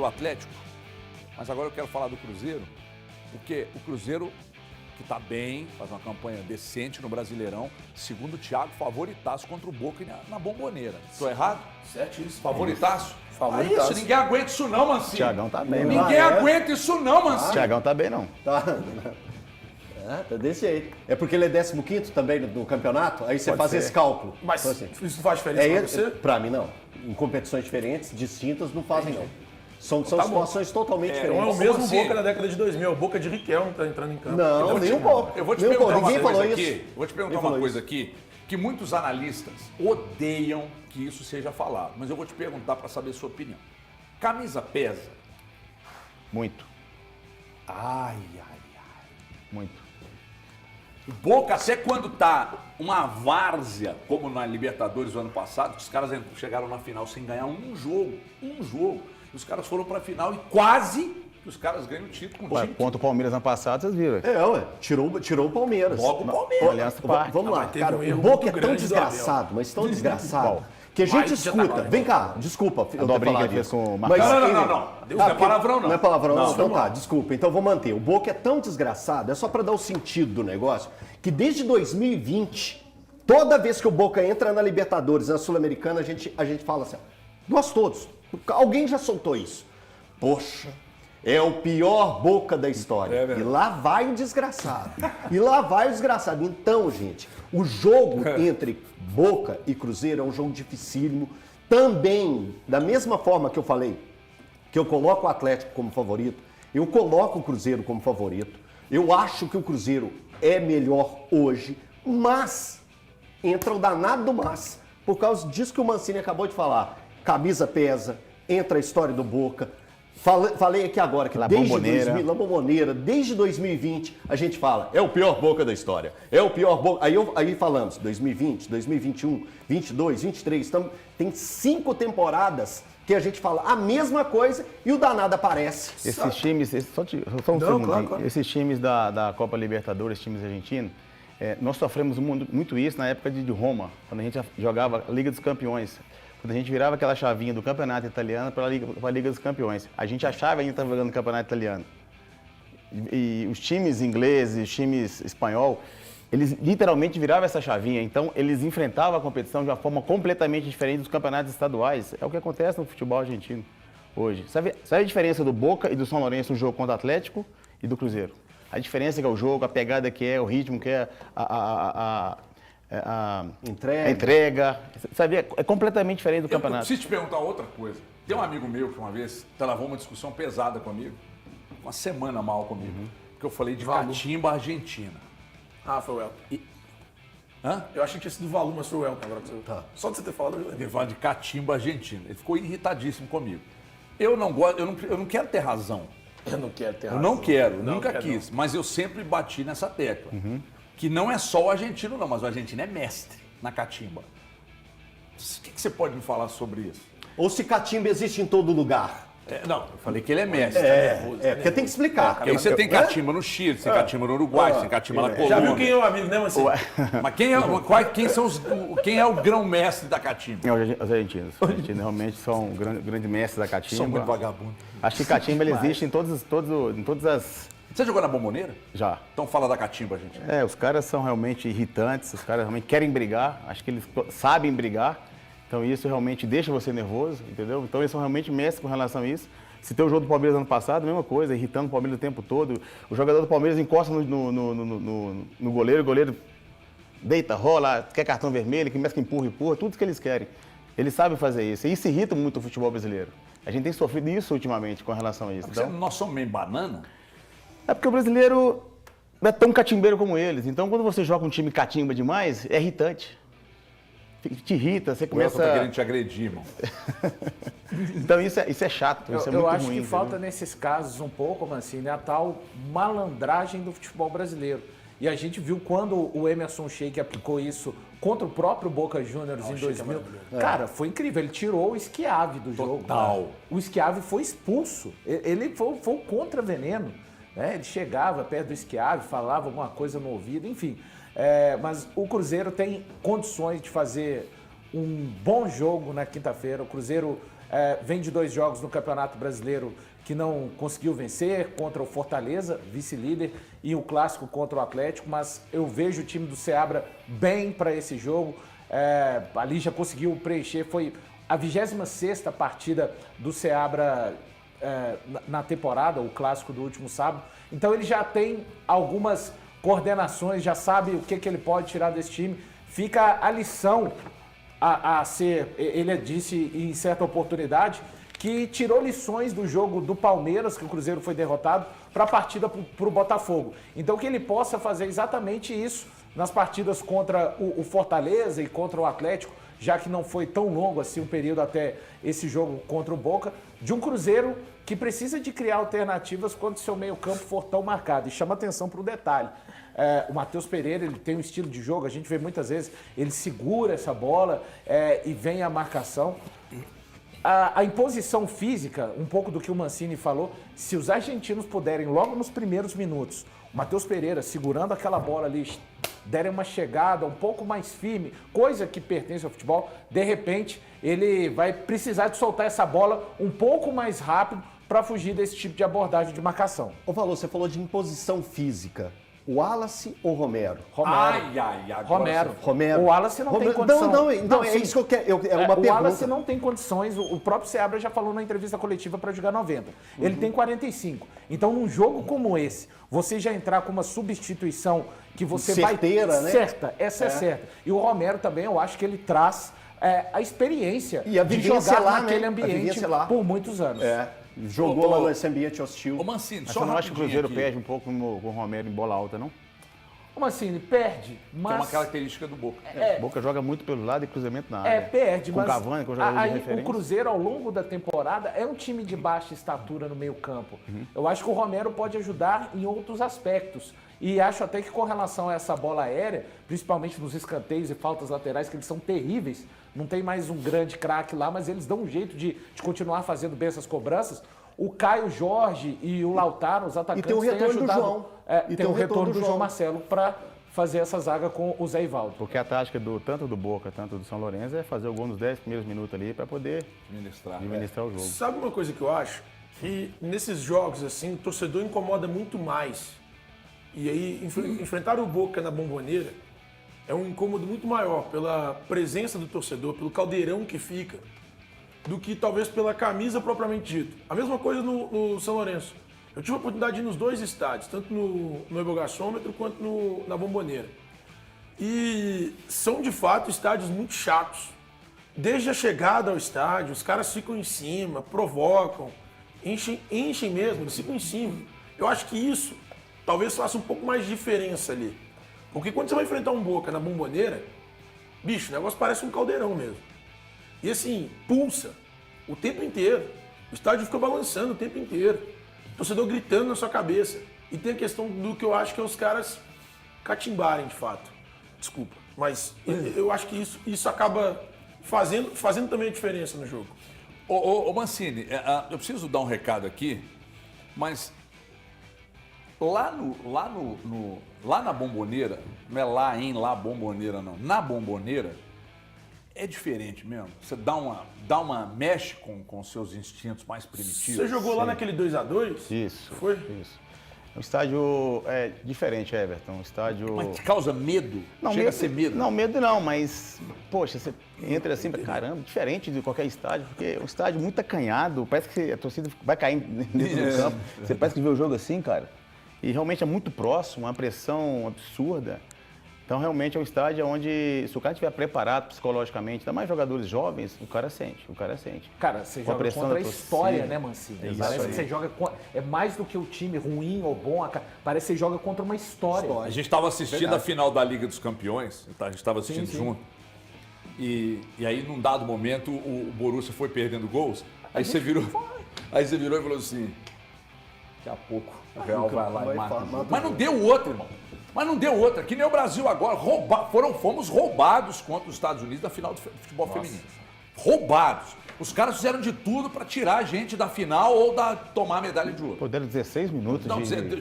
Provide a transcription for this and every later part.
o Atlético, mas agora eu quero falar do Cruzeiro, porque o Cruzeiro, que está bem, faz uma campanha decente no Brasileirão, segundo o Thiago, favoritaço contra o Boca na Bomboneira. Estou errado? Certíssimo. Favoritaço? Favoritaço. Isso, ninguém aguenta isso não, Mancini. Thiagão tá bem, Ninguém aguenta isso não, Mancini. Thiagão tá bem, não. Tá. Tá desse jeito. É porque ele é 15º também no campeonato, aí você Pode faz ser. esse cálculo. Mas Então, assim, isso faz diferença pra você? Pra mim, não. Em competições diferentes, distintas, não fazem, não. São Tá bom. situações totalmente Não é diferentes. o mesmo assim? Boca da década de 2000, o Boca de Riquelme tá entrando em campo. Não, nem um pouco. Eu vou te Nem um pouco. perguntar uma Ninguém coisa falou aqui. isso. Eu vou te perguntar Ninguém uma falou coisa isso. aqui, que muitos analistas odeiam que isso seja falado, mas eu vou te perguntar para saber a sua opinião. Camisa pesa? Muito, Ai. muito. O Boca, até quando tá uma várzea, como na Libertadores do ano passado, que os caras chegaram na final sem ganhar um jogo. E os caras foram pra final e quase que os caras ganham o título com o Ué, time. contra o Palmeiras ano passado, vocês viram. Tirou o Palmeiras. Logo o Palmeiras. Aliança Parque. Vamos lá, mas teve cara. um O erro Boca é muito tão grande do desgraçado, mas tão desgraçado, Qual? que a gente Mas já tá escuta. claro. Vem cá, desculpa. eu ter dobrinha falado que fez isso. com o Mas- Marcão. Não. Deus, não é palavrão, não. Não é palavrão, não. Não, Então vamos tá, lá. desculpa. Então vou manter. O Boca é tão desgraçado, é só pra dar o sentido do negócio, que desde 2020, toda vez que o Boca entra na Libertadores, na Sul-Americana, a gente fala assim, nós todos, alguém já soltou isso. Poxa, é o pior Boca da história. E lá vai o desgraçado. Então, gente, o jogo entre Boca e Cruzeiro é um jogo dificílimo. Também, da mesma forma que eu falei, que eu coloco o Atlético como favorito, eu coloco o Cruzeiro como favorito. Eu acho que o Cruzeiro é melhor hoje, mas entra o danado do mas. Por causa disso que o Mancini acabou de falar. Camisa pesa, entra a história do Boca. Falei aqui agora que La Bomboneira, desde 2020, a gente fala, é o pior Boca da história. É o pior Boca. Aí falamos, 2020, 2021, 22, 23, tem 5 temporadas que a gente fala a mesma coisa e o danado aparece. Esses times, só um Não, segundo, claro. esses times da Copa Libertadores, times argentinos, nós sofremos muito isso na época de Roma, quando a gente jogava a Liga dos Campeões. Quando a gente virava aquela chavinha do campeonato italiano para a Liga dos Campeões. A gente achava que a gente estava jogando no campeonato italiano. E os times ingleses, os times espanhol, eles literalmente viravam essa chavinha. Então, eles enfrentavam a competição de uma forma completamente diferente dos campeonatos estaduais. É o que acontece no futebol argentino hoje. Sabe a diferença do Boca e do São Lourenço no jogo contra o Atlético e do Cruzeiro? A diferença que é o jogo, a pegada que é, o ritmo que é, a entrega, sabe? É completamente diferente do Eu campeonato. preciso te perguntar outra coisa. Tem um amigo meu que uma vez travou uma discussão pesada comigo, uma semana mal comigo, que eu falei de catimba argentina. Ah, foi o El. Hã? Eu achei que tinha sido o Valu, mas foi o El. Agora, só de você ter falado, eu Ele lembrei. falou de catimba argentina. Ele ficou irritadíssimo comigo. Eu não gosto, eu não quero ter razão. Eu não quero ter Eu razão. não quero, Não, nunca quero quis. Mas eu sempre bati nessa tecla. Que não é só o argentino, não, mas o argentino é mestre na catimba. O que você pode me falar sobre isso? Ou se catimba existe em todo lugar. Não, eu falei que ele é mestre. Porque tem que explicar. Porque aí você tem catimba no Chile, você tem catimba no Uruguai, você tem catimba na Colômbia. Já viu quem é o amigo, né, Mancini? Mas quem é o grão-mestre da catimba? Os argentinos. Os argentinos realmente são grande mestre da catimba. São muito vagabundos. Acho que catimba ele existe em todas as... Você jogou na Bomboneira? Já. Então fala da catimba, gente. Os caras são realmente irritantes, os caras realmente querem brigar, acho que eles sabem brigar, então isso realmente deixa você nervoso, entendeu? Então eles são realmente mestres com relação a isso. Se tem o jogo do Palmeiras ano passado, a mesma coisa, irritando o Palmeiras o tempo todo. O jogador do Palmeiras encosta no goleiro, o goleiro deita, rola, quer cartão vermelho, começa que empurra, tudo que eles querem. Eles sabem fazer isso, e isso irrita muito o futebol brasileiro. A gente tem sofrido isso ultimamente com relação a isso. Então, Nós somos meio banana? é porque o brasileiro não é tão catimbeiro como eles. Então, quando você joga um time catimba demais, é irritante. Te irrita, você O Elton começa... tá querendo te agredir, irmão. Então, isso é chato, isso é muito Eu acho ruim. que falta entendeu? nesses casos um pouco, Mancini, a tal malandragem do futebol brasileiro. E a gente viu quando o Emerson Sheik aplicou isso contra o próprio Boca Juniors em 2000. Cara, foi incrível. Ele tirou o Schiavi do jogo. Total. O Schiavi foi expulso. Ele foi um contra-veneno. Né? Ele chegava perto do Schiavi, falava alguma coisa no ouvido, enfim. Mas o Cruzeiro tem condições de fazer um bom jogo na quinta-feira. O Cruzeiro vem de 2 jogos no Campeonato Brasileiro que não conseguiu vencer, contra o Fortaleza, vice-líder, e o clássico contra o Atlético, mas eu vejo o time do Seabra bem para esse jogo. Ali já conseguiu preencher, foi a 26ª partida do Seabra na temporada, o clássico do último sábado. Então ele já tem algumas coordenações, já sabe o que ele pode tirar desse time. Fica a lição a ser, ele disse em certa oportunidade, que tirou lições do jogo do Palmeiras, que o Cruzeiro foi derrotado, para a partida para o Botafogo. Então que ele possa fazer exatamente isso nas partidas contra o Fortaleza e contra o Atlético, já que não foi tão longo assim o período até esse jogo contra o Boca, de um Cruzeiro que precisa de criar alternativas quando seu meio-campo for tão marcado. E chama atenção para o detalhe. O Matheus Pereira, ele tem um estilo de jogo, a gente vê muitas vezes, ele segura essa bola e vem a marcação. A imposição física, um pouco do que o Mancini falou, se os argentinos puderem, logo nos primeiros minutos, o Matheus Pereira segurando aquela bola ali, derem uma chegada um pouco mais firme, coisa que pertence ao futebol, de repente ele vai precisar de soltar essa bola um pouco mais rápido para fugir desse tipo de abordagem de marcação. Ô, Valor, você falou de imposição física. O Wallace ou Romero? Romero. O Wallace não tem condição. Não, é isso que eu quero. É uma pergunta. O Wallace não tem condições. O próprio Seabra já falou na entrevista coletiva para jogar 90. Ele tem 45. Então, num jogo como esse, você já entrar com uma substituição que você certeira, vai... né? Certa, essa é certa. E o Romero também, eu acho que ele traz a experiência e a de vivência jogar lá, naquele né? ambiente por muitos anos. Jogou lá nesse ambiente hostil. Ô, Mancini, Mas só você não acha que o Cruzeiro aqui. perde um pouco com o Romero em bola alta, não? Como assim? Perde, mas... É uma característica do Boca. Boca joga muito pelo lado e cruzamento na área. Perde, com mas Cavani, com jogadores de o referência. Cruzeiro, ao longo da temporada, é um time de baixa estatura no meio-campo. Eu acho que o Romero pode ajudar em outros aspectos. E acho até que com relação a essa bola aérea, principalmente nos escanteios e faltas laterais, que eles são terríveis, não tem mais um grande craque lá, mas eles dão um jeito de continuar fazendo bem essas cobranças. O Caio Jorge e o Lautaro, os atacantes, tem o retorno têm ajudado. do João. Tem o retorno do João Marcelo para fazer essa zaga com o Zé Ivaldo. Porque a tática tanto do Boca, tanto do São Lourenço é fazer o gol nos 10 primeiros minutos ali para poder administrar o jogo. Sabe uma coisa que eu acho? Que nesses jogos, assim, o torcedor incomoda muito mais. E aí, enfrentar o Boca na Bomboneira é um incômodo muito maior pela presença do torcedor, pelo caldeirão que fica, do que talvez pela camisa propriamente dito. A mesma coisa no São Lourenço. Eu tive a oportunidade de ir nos 2 estádios, tanto no Ergogassômetro quanto na Bomboneira. E são, de fato, estádios muito chatos. Desde a chegada ao estádio, os caras ficam em cima, provocam, enchem mesmo, eles ficam em cima. Eu acho que isso talvez faça um pouco mais de diferença ali. Porque quando você vai enfrentar um Boca na Bomboneira, bicho, o negócio parece um caldeirão mesmo. E assim, pulsa o tempo inteiro. O estádio fica balançando o tempo inteiro. O torcedor gritando na sua cabeça. E tem a questão do que eu acho que é os caras catimbarem de fato. Desculpa. Mas eu acho que isso acaba fazendo também a diferença no jogo. Ô Mancini, eu preciso dar um recado aqui, mas lá na Bomboneira, não é lá em La Bomboneira não, na Bomboneira, é diferente mesmo. Você mexe com seus instintos mais primitivos. Você jogou lá naquele 2x2? Isso. Foi? Isso. Um estádio diferente, Everton. Um estádio... Mas te causa medo? Chega a ser medo? Não, medo não, mas, poxa, você entra assim, caramba, diferente de qualquer estádio, porque é um estádio muito acanhado, parece que a torcida vai cair dentro do campo. Você parece que vê o jogo assim, cara. E realmente é muito próximo, uma pressão absurda. Então, realmente é um estádio onde, se o cara estiver preparado psicologicamente, ainda mais jogadores jovens, o cara sente. Cara, você joga contra a história, né, Mancini? Parece que você joga é mais do que o time ruim ou bom, parece que você joga contra uma história. A gente estava assistindo a final da Liga dos Campeões, a gente estava assistindo junto. E aí, num dado momento, o Borussia foi perdendo gols. Aí você virou e falou assim: daqui a pouco o Real vai lá e mata. Mas não deu outra, irmão. Mas não deu outra. Que nem o Brasil agora. Fomos roubados contra os Estados Unidos na final do futebol feminino. Roubados. Os caras fizeram de tudo para tirar a gente da final ou tomar a medalha de ouro. Pô, deram 16 minutos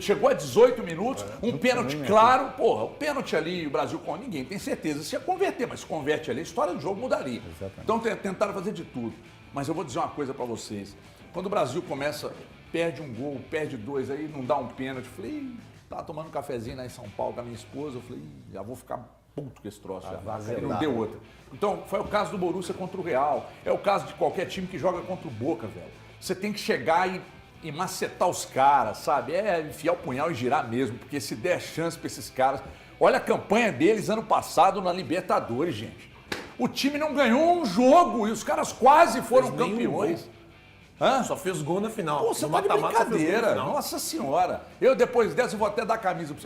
Chegou a 18 minutos, um pênalti claro. Porra, o pênalti ali, o Brasil com ninguém tem certeza se ia converter, mas se converte ali, a história do jogo mudaria. Exatamente. Então tentaram fazer de tudo. Mas eu vou dizer uma coisa pra vocês. Quando o Brasil começa, perde um gol, perde 2, aí não dá um pênalti. Eu falei, "Ih, tava tomando um cafezinho lá em São Paulo com a minha esposa. Eu falei, "Ih, já vou ficar puto com esse troço. Já. E não deu outra. Então, foi o caso do Borussia contra o Real. É o caso de qualquer time que joga contra o Boca, velho. Você tem que chegar e macetar os caras, sabe? É enfiar o punhal e girar mesmo, porque se der chance pra esses caras... Olha a campanha deles ano passado na Libertadores, gente. O time não ganhou um jogo e os caras quase foram Fez nenhum campeões. Hã? Só fez gol na final. Pô, você No tá de mata-mata, só fez gol na brincadeira. final. Nossa senhora. Eu, depois dessa, eu vou até dar a camisa pra você.